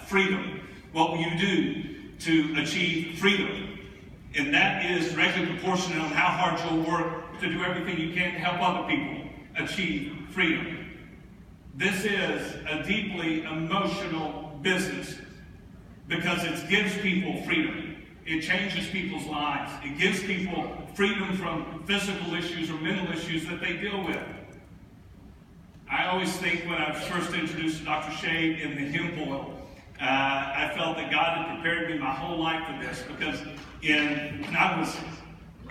freedom. What will you do to achieve freedom? And that is directly proportionate on how hard you'll work to do everything you can to help other people achieve freedom. This is a deeply emotional business because it gives people freedom. It changes people's lives. It gives people freedom from physical issues or mental issues that they deal with. I always think when I was first introduced to Dr. Shea in the hemp oil, I felt that God had prepared me my whole life for this because when I was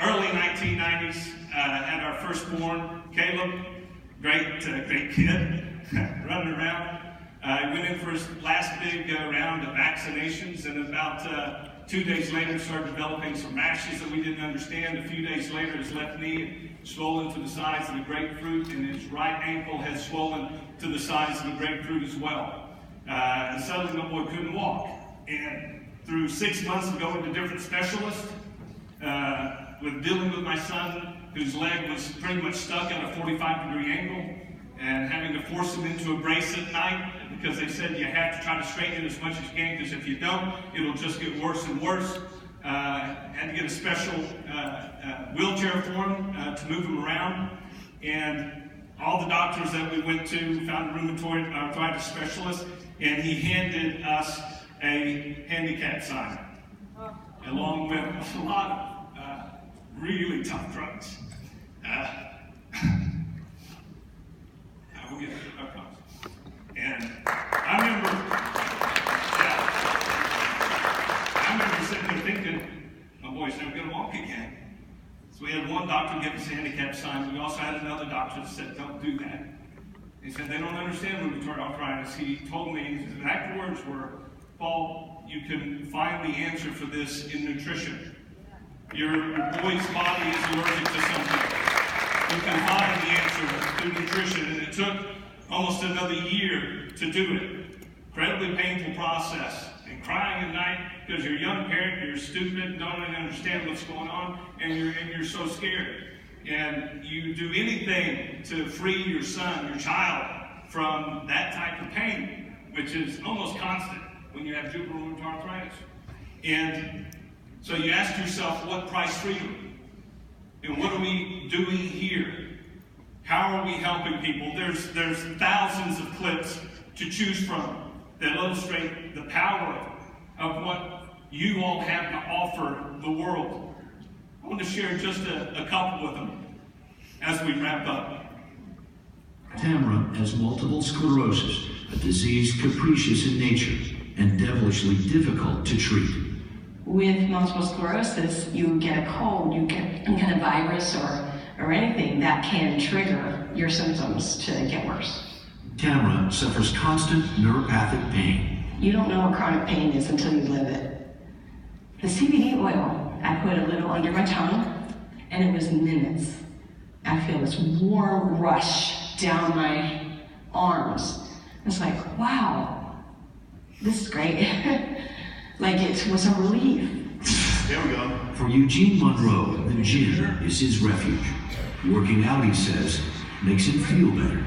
early 1990s, had our firstborn, Caleb, great kid, running around. He went in for his last big round of vaccinations, and about 2 days later started developing some rashes that we didn't understand. A few days later, his left knee had swollen to the size of a grapefruit, and his right ankle had swollen to the size of a grapefruit as well. And suddenly, my boy couldn't walk. And through 6 months of going to different specialists, with dealing with my son, whose leg was pretty much stuck at a 45-degree angle, and having to force him into a brace at night because they said you have to try to straighten it as much as you can because if you don't, it'll just get worse and worse. Had to get a special wheelchair for him to move him around. And all the doctors that we went to found a rheumatoid arthritis specialist, and he handed us a handicap sign along with a lot of really tough drugs. We'll get to our problems. And I remember sitting there thinking, my boy's never going to walk again. So we had one doctor give us a handicap sign. We also had another doctor that said, don't do that. He said, they don't understand rheumatoid arthritis. He told me, his exact words were, Paul, you can find the answer for this in nutrition. Your boy's body is allergic to something. You can find the answer through nutrition, and it took almost another year to do it. Incredibly painful process, and crying at night because you're a young parent, you're stupid, don't even understand what's going on, and you're so scared. And you do anything to free your son, your child, from that type of pain, which is almost constant when you have juvenile rheumatoid arthritis. And so you ask yourself, what price freedom? And what are we doing here? How are we helping people? There's thousands of clips to choose from that illustrate the power of what you all have to offer the world. I want to share just a couple with them as we wrap up. Tamara has multiple sclerosis, a disease capricious in nature and devilishly difficult to treat. With multiple sclerosis, you get a cold, you get a virus or anything that can trigger your symptoms to get worse. Tamara suffers constant neuropathic pain. You don't know what chronic pain is until you live it. The CBD oil, I put a little under my tongue, and it was minutes. I feel this warm rush down my arms. It's like, wow, this is great. Like it was a relief. There we go. For Eugene Monroe, the gym is his refuge. Working out, he says, makes him feel better.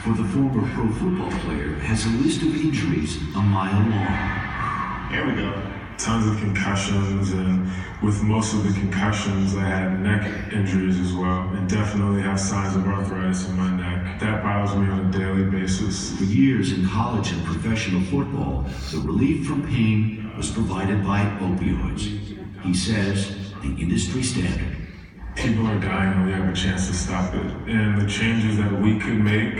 For the former pro football player has a list of injuries a mile long. Here we go. Tons of concussions, and with most of the concussions, I had neck injuries as well, and definitely have signs of arthritis in my neck. That bothers me on a daily basis. For years in college and professional football, the relief from pain was provided by opioids. He says the industry standard. People are dying and we have a chance to stop it. And the changes that we could make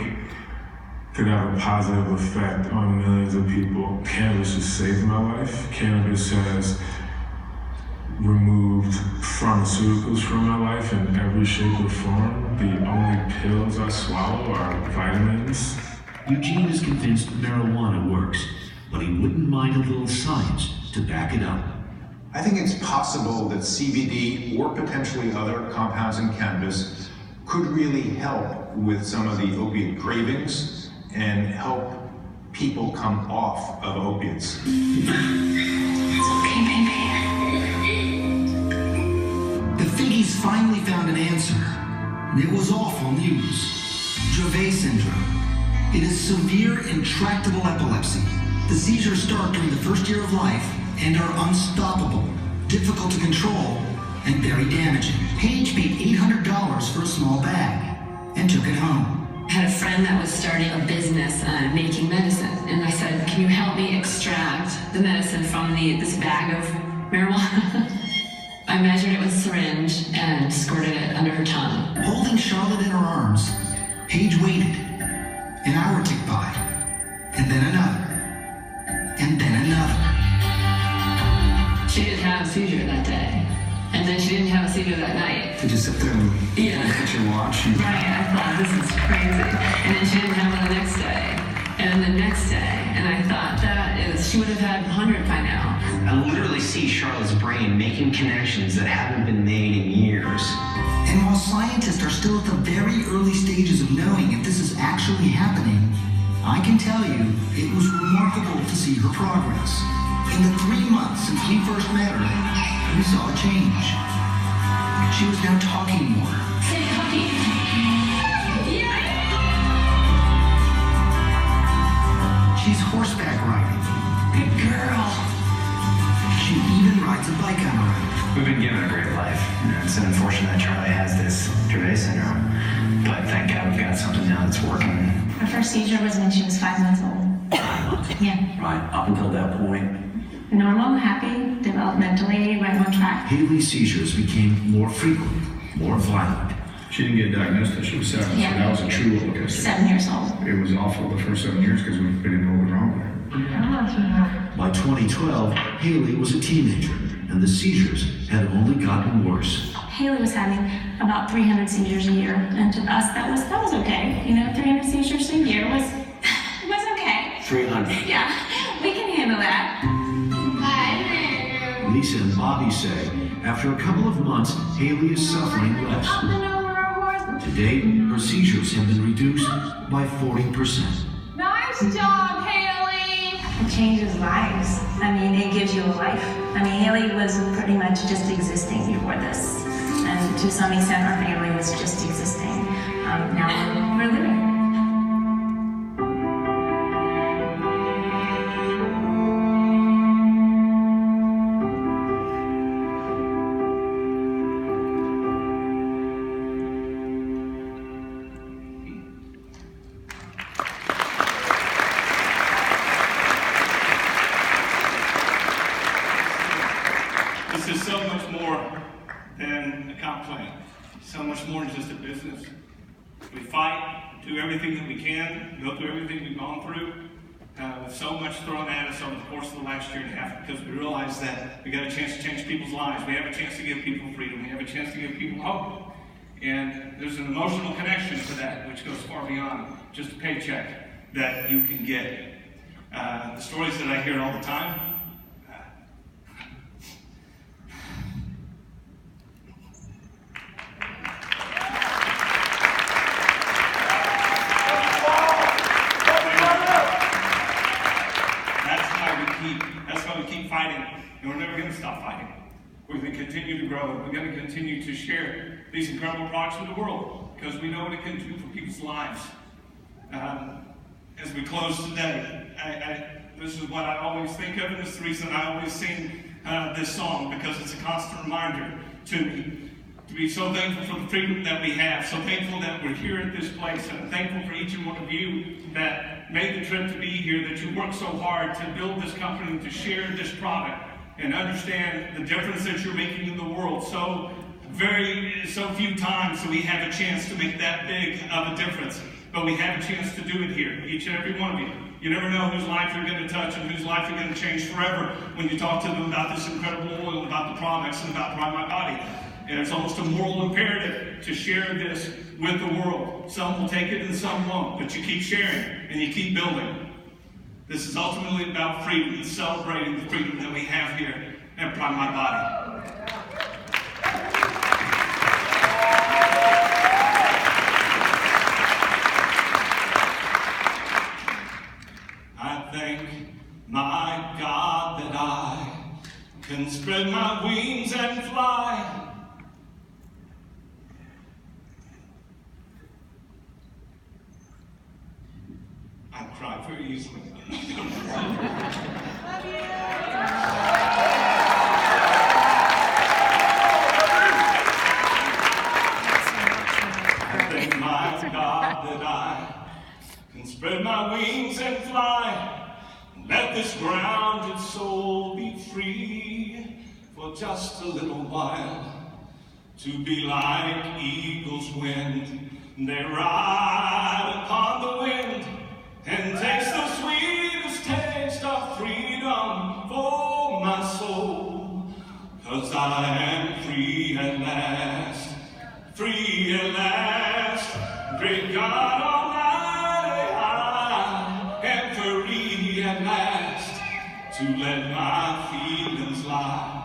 could have a positive effect on millions of people. Cannabis has saved my life. Cannabis has removed pharmaceuticals from my life in every shape or form. The only pills I swallow are vitamins. Eugene is convinced marijuana works, but he wouldn't mind a little science to back it up. I think it's possible that CBD or potentially other compounds in cannabis could really help with some of the opiate cravings and help people come off of opiates. It's okay, baby. The Figgies finally found an answer. It was awful news. Dravet syndrome. It is severe intractable epilepsy. The seizures start during the first year of life and are unstoppable, difficult to control, and very damaging. Paige paid $800 for a small bag and took it home. I had a friend that was starting a business making medicine, and I said, can you help me extract the medicine from this bag of marijuana? I measured it with a syringe and squirted it under her tongue. Holding Charlotte in her arms, Paige waited. An hour ticked by, and then another, and then another. She didn't have a seizure that day, and then she didn't have a seizure that night. Did you sit there and look at your watch? Right, I thought, this is crazy. And then she didn't have one the next day, and the next day, and I thought, she would have had 100 by now. I literally see Charlotte's brain making connections that haven't been made in years. And while scientists are still at the very early stages of knowing if this is actually happening, I can tell you it was remarkable to see her progress. In the 3 months since we first met her, we saw a change. She was now talking more. Say talking. Yeah. She's horseback riding. Good girl. She even rides a bike on her own. We've been given a great life. It's unfortunate that Charlie has this Dravet syndrome, but thank God we've got something now that's working. Her first seizure was when she was 5 months old. Yeah. Right, up until that point. Normal, happy, developmentally, right on track. Haley's seizures became more frequent, more violent. She didn't get diagnosed until she was 7, Yeah. so that was a true roller coaster. 7 years old. It was awful the first 7 years because we didn't know what was wrong with her. By 2012, Haley was a teenager, and the seizures had only gotten worse. Haley was having about 300 seizures a year, and to us that was okay. 300 seizures a year was okay. 300. Yeah, we can handle that. Lisa and Bobby say after a couple of months, Haley is suffering less. Up and over our horse. To date, her seizures have been reduced by 40%. Nice job, Haley! It changes lives. It gives you a life. Haley was pretty much just existing before this. And to some extent, our family was just existing. Now we're living. This is so much more than a comp plan. So much more than just a business. We fight, do everything that we can, go through everything we've gone through. With so much thrown at us over the course of the last year and a half, because we realize that we got a chance to change people's lives. We have a chance to give people freedom. We have a chance to give people hope. And there's an emotional connection to that, which goes far beyond just a paycheck that you can get. The stories that I hear all the time, that's why we keep fighting, and we're never going to stop fighting. We're going to continue to grow. We're going to continue to share these incredible products with the world, because we know what it can do for people's lives. As we close today, this is what I always think of, and this is the reason I always sing this song, because it's a constant reminder to me to be so thankful for the freedom that we have, so thankful that we're here at this place, and I'm thankful for each and one of you that made the trip to be here, that you worked so hard to build this company, to share this product, and understand the difference that you're making in the world. So few times that we have a chance to make that big of a difference, but we have a chance to do it here, each and every one of you. You never know whose life you're going to touch and whose life you're going to change forever when you talk to them about this incredible oil, about the products, and about PrimeMyBody. And it's almost a moral imperative to share this with the world. Some will take it and some won't, but you keep sharing and you keep building. This is ultimately about freedom and celebrating the freedom that we have here at PrimeMyBody. I thank my God that I can spread my wings and fly. I cry very easily. this grounded soul be free for just a little while, to be like eagles' wind. They ride upon the wind and taste the sweetest taste of freedom for my soul. 'Cause I am free at last, free at last. Great God Almighty, I am free at last to let my feelings lie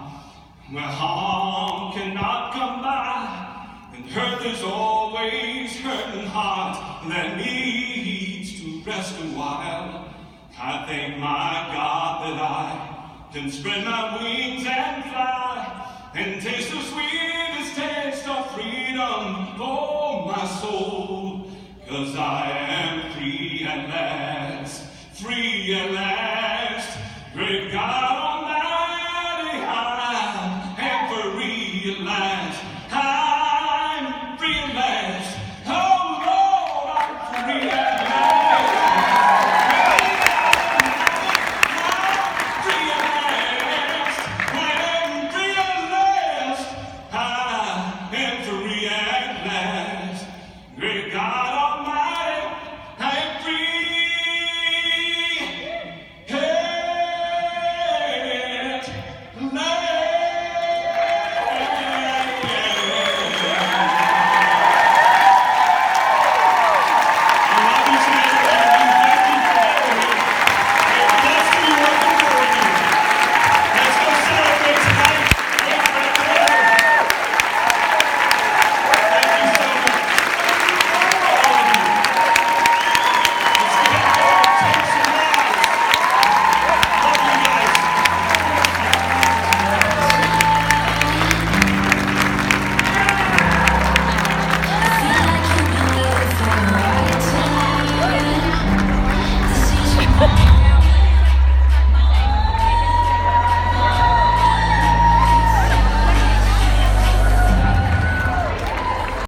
where harm cannot come by. And hurt is always hurting heart that needs to rest a while. I thank my God that I can spread my wings and fly and taste the sweetest taste of freedom for my soul. 'Cause I am free at last, free